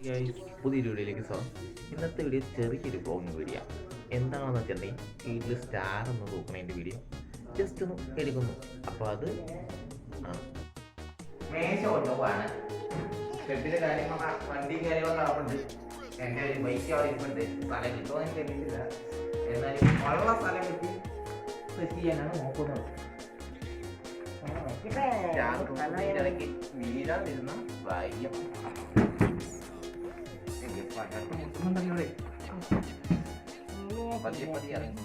Guys, പുതിയൊരു വീഡിയോയിലേക്ക് സ്വാഗതം. ഇന്നത്തെ വീഡിയോ ചെറിയൊരു വ്ളോഗിങ് വീഡിയോ. എന്താണെന്ന് വെച്ചിട്ടുണ്ടെങ്കിൽ വീട്ടിൽ സ്റ്റാർ എന്ന് തൂക്കണതിൻ്റെ വീഡിയോ ജസ്റ്റ് ഒന്ന് എടുക്കുന്നു. അപ്പോൾ അത് മേശ കൊണ്ടുപോവാണ്. കെട്ടിൻ്റെ കാര്യങ്ങൾ വണ്ടിയും കാര്യങ്ങളൊക്കെ ആവുന്നുണ്ട്. എൻ്റെ ഒരു ബൈക്ക് അവിടെ ഇരിപ്പുണ്ട്. സ്ഥലം കിട്ടുമോ എനിക്ക് അറിയില്ല. എന്നാലും ഉള്ള സ്ഥലം കിട്ടി സെറ്റ് ചെയ്യാനാണ് നോക്കുന്നത്. വീഴാതിരുന്ന വയ്യ പതിയെ പതിയെ ഇറങ്ങി.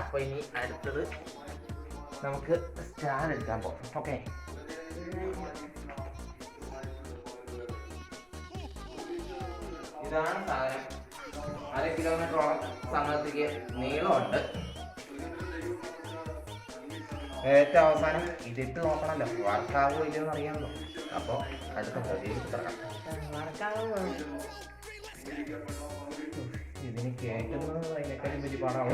അപ്പൊ ഇനി അടുത്തത് നമുക്ക് സ്റ്റാർ എടുക്കാൻ പോകാം. ഓക്കെ, ഇതാണ് സാധനം. 1/2 കിലോമീറ്ററോളം സമയത്തേക്ക് നീളമുണ്ട്. ഏറ്റവും അവസാനം ഇതിട്ട് നോക്കണമല്ലോ, വർക്കാവോ ഇല്ലെന്ന് അറിയാമല്ലോ. അപ്പോൾ അടുത്ത പ്രതീക്ഷ ഇതിന് കേൾക്കുന്നത് അതിനെക്കാളും വലിയ പാടാണ്.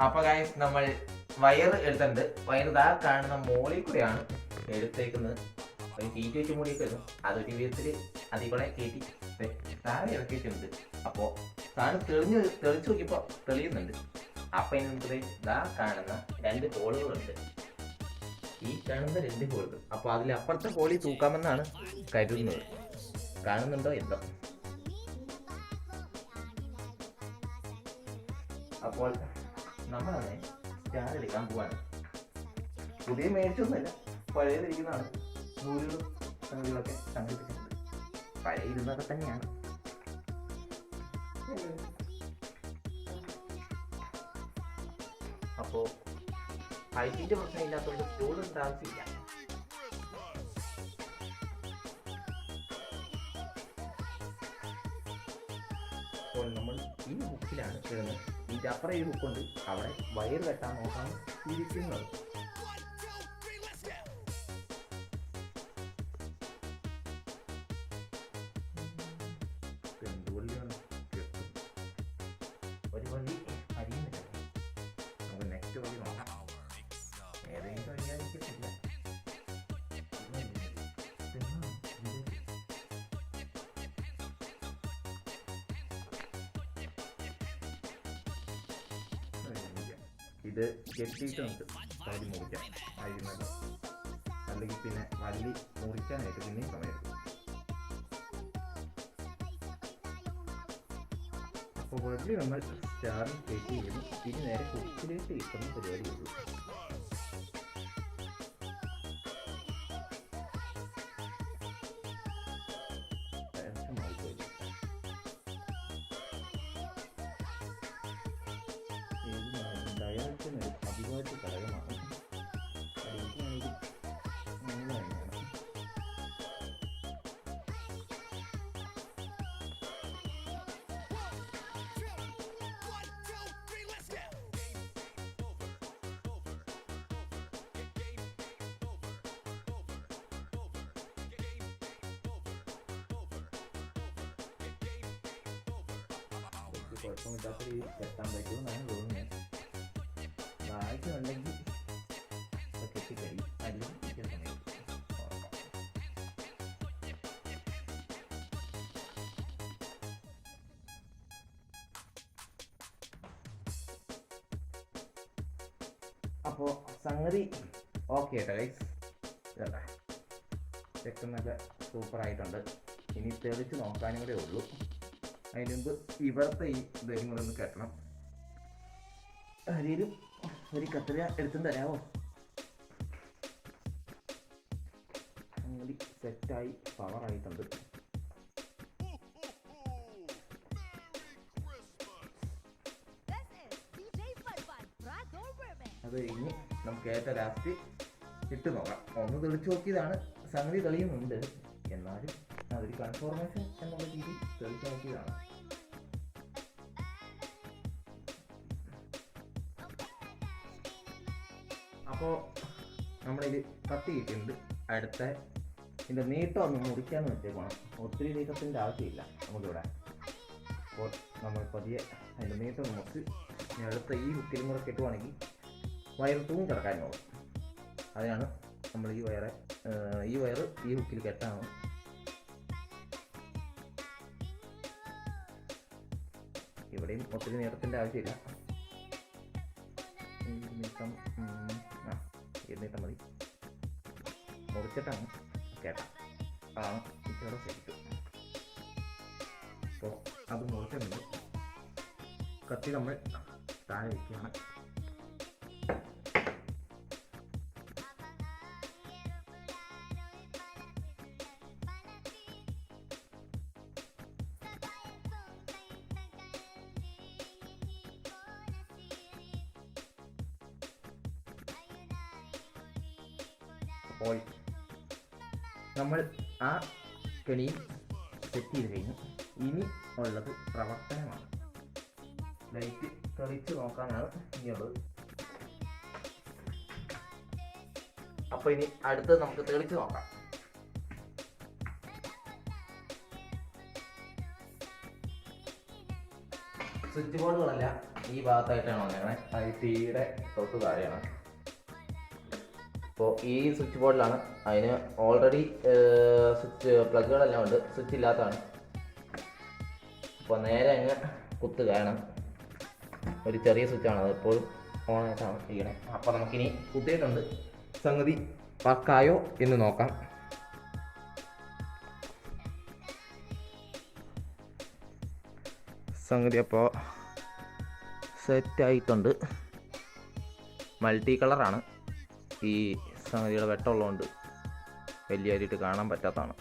അപ്പൊ ഗൈസ്, നമ്മൾ വയർ എടുത്തിട്ടുണ്ട്. വയർ ഇതാ കാണുന്ന മോളിൽ കൂടെയാണ് എടുത്തേക്കുന്നത്. ഒരു കീറ്റ് വെച്ച് മൂടിയൊക്കെ വരുന്നു. അതൊരു വിധത്തിൽ അതിൽ കൂടെ കയറ്റി താഴെ ഇറക്കിയിട്ടുണ്ട്. അപ്പോൾ സാധനം തെളിച്ച് നോക്കിയപ്പോൾ തെളിയുന്നുണ്ട്. അപ്പം ഇനി നമുക്ക് ഇതാ കാണുന്ന 2 ഹോളുകളുണ്ട്. ഈ കാണുന്ന 2 ഹോളുകൾ. അപ്പോൾ അതിലപ്പുറത്തെ ഹോളിൽ തൂക്കാമെന്നാണ് കരുതുന്നത്. കാണുന്നുണ്ടോ എന്തോ. അപ്പോൾ നമ്മളതെ സ്റ്റാർ എടുക്കാൻ പോവാണ്. പുതിയ മേടിച്ചൊന്നുമല്ല, പഴയതിരിക്കുന്നതാണ്. നൂലുകളും സംഗതികളൊക്കെ സംഘടിപ്പിച്ചിട്ടുണ്ട്. പഴയ ഇരുന്നൊക്കെ തന്നെയാണ്. അപ്പോൾ ഹൈറ്റിൻ്റെ പ്രശ്നം ഇല്ലാത്തതുകൊണ്ട് ചൂടുണ്ട് ആവശ്യമില്ല. അപ്പോൾ നമ്മൾ ഈ ബുക്കിലാണ് ഇടുന്നത്. ഇതിൻ്റെ അപ്പുറം ഈ ബുക്കുണ്ട്. അവിടെ വയർ കെട്ടാൻ നോക്കാൻ ഇരിക്കുന്നത്. ഒരു വഴി അറിയുന്നില്ല. നമുക്ക് നെക്സ്റ്റ് വഴി നോക്കാം. ഏതെങ്കിലും വഴിയായിരിക്കത്തില്ല. ഇത് കെട്ടിയിട്ട് നമുക്ക് വള്ളി മുറിക്കാം. അരിമല്ല, അല്ലെങ്കിൽ പിന്നെ വള്ളി മുറിക്കാനായിട്ട് പിന്നെയും സമയമെടുക്കും. അപ്പോൾ വള്ളി നമ്മൾ സ്റ്റാറിൽ കെട്ടി ചെയ്യുന്നു. പിന്നെ നേരെ കുക്കിലേക്ക് ഇട്ടുന്ന പരിപാടി ഉള്ളൂ. ഡയാലിസിനൊരു അഭിവാജ്യ ഘടകമാണ്. കുഴപ്പമില്ലാത്ത രീതിയിൽ കെട്ടാൻ പറ്റുമെന്നാണ് തോന്നുന്നത്. വായിക്കുന്നുണ്ടെങ്കിൽ കെട്ടിക്കഴിയും. അല്ലെങ്കിൽ സമയം അപ്പോൾ സംഗതി ഓക്കെ കേട്ടോ ഗൈസ്. ചെക്കുന്നൊക്കെ സൂപ്പറായിട്ടുണ്ട്. ഇനി തെളിച്ച് നോക്കാനും കൂടെ ഉള്ളൂ. അതിന് മുമ്പ് ഇവിടുത്തെ ഈ ഇതും കൂടെ ഒന്ന് കെട്ടണം. അരിയിലും ഒരു കത്തിര എടുത്തും തരാമോ? അങ്ങനെ സെറ്റായി പവറായിട്ടുണ്ട്. അത് കഴിഞ്ഞ് നമുക്ക് ഏറ്റവും ലാസ്റ്റ് ഇട്ട് നോക്കാം. ഒന്ന് തെളിച്ച് നോക്കിയതാണ്. സംഗതി തെളിയുന്നുണ്ട്. എന്നാലും അതൊരു കൺഫോർമേഷൻ എന്നുള്ള രീതിയിൽ തെളിച്ച് നോക്കിയതാണ്. അപ്പോൾ നമ്മളിത് കത്തി കിട്ടിയിട്ടുണ്ട്. അടുത്ത ഇതിൻ്റെ നീട്ടം ഒന്ന് മുറിക്കാന്ന് വെച്ചേക്കണം. ഒത്തിരി നീട്ടത്തിൻ്റെ ആവശ്യമില്ല നമുക്കിവിടെ. അപ്പോൾ നമ്മൾ പതിയെ അതിൻ്റെ നീട്ടം ഒന്ന് മുറിച്ച് അടുത്ത ഈ ഹുക്കിലും കൂടെ കെട്ടുവാണെങ്കിൽ വയർ തൂങ്ങി കിടക്കാനുള്ളൂ. അതിനാണ് നമ്മൾ ഈ വയർ ഈ ഹുക്കിൽ കെട്ടാണ്. ഇവിടെയും ഒത്തിരി നീട്ടത്തിൻ്റെ ആവശ്യമില്ല. നീട്ടം നീട്ടം മതി. മുറിച്ചിട്ടാണ് കേട്ടോ. അതാണ് ഇച്ചിരി ശരിക്കും. അപ്പോൾ അത് മുറിച്ചിട്ടുണ്ട്. കത്തി നമ്മൾ താഴെ വയ്ക്കുകയാണ്. അപ്പോൾ നമ്മൾ ആ കെണിയും സെറ്റ് ചെയ്ത് കഴിഞ്ഞു. ഇനി ഉള്ളത് പ്രവർത്തനമാണ്. ലൈറ്റ് തെളിച്ച് നോക്കാനാണ് ഇനിയുള്ളത്. അപ്പോൾ ഇനി അടുത്തത് നമുക്ക് തെളിച്ച് നോക്കാം. സ്വിച്ച് ബോർഡുകളെല്ലാം ഈ ഭാഗത്തായിട്ടാണ് വന്നേക്കണേ. അത് ടിവിയുടെ തൊട്ട് താഴെയാണ്. അപ്പോൾ ഈ സ്വിച്ച് ബോർഡിലാണ്. അതിന് ഓൾറെഡി സ്വിച്ച് പ്ലഗുകളെല്ലാം ഉണ്ട്. സ്വിച്ച് ഇല്ലാത്തതാണ്. അപ്പോൾ നേരെ അങ്ങ് കുത്തുകയാണ്. ഒരു ചെറിയ സ്വിച്ചാണ്, അത് എപ്പോഴും ഓണായിട്ടാണ് ചെയ്യണേ. അപ്പോൾ നമുക്കിനി കുത്തിയിട്ടുണ്ട്. സംഗതി വർക്കായോ എന്ന് നോക്കാം. സംഗതി അപ്പോൾ സെറ്റായിട്ടുണ്ട്. മൾട്ടി കളറാണ്. ഈ സംഗതിയുടെ വെട്ടമുള്ളതുകൊണ്ട് വലിയ കാര്യമായിട്ട് കാണാൻ പറ്റാത്തതാണ്.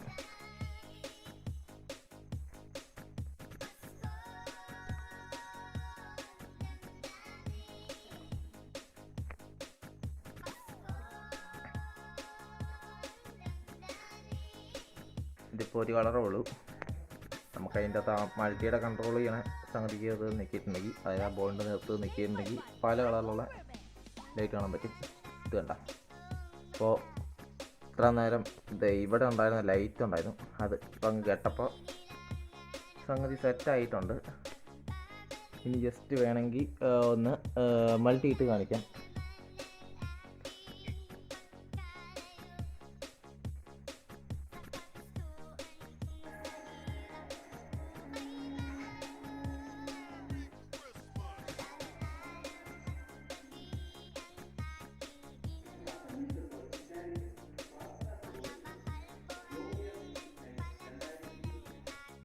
ഇതിപ്പോൾ ഒരു കളറേ ഉള്ളൂ. നമുക്ക് അതിൻ്റെ അകത്ത് ആ മൾട്ടിയുടെ കൺട്രോൾ ചെയ്യണ സംഗതിക്ക് അത് നിൽക്കിയിട്ടുണ്ടെങ്കിൽ, അതായത് ആ ബോളിൻ്റെ നേരത്ത് നിൽക്കിയിട്ടുണ്ടെങ്കിൽ പല കളറിലുള്ള ലൈറ്റ് കാണാൻ പറ്റും. ഇത് കണ്ട. അപ്പോൾ ഇത്ര നേരം ഇവിടെ ഉണ്ടായിരുന്ന ലൈറ്റ് ഉണ്ടായിരുന്നു, അത് ഇപ്പം കേട്ടപ്പോൾ സംഗതി സെറ്റായിട്ടുണ്ട്. ഇനി ജസ്റ്റ് വേണമെങ്കിൽ ഒന്ന് മൾട്ടി ഇട്ട് കാണിക്കാം.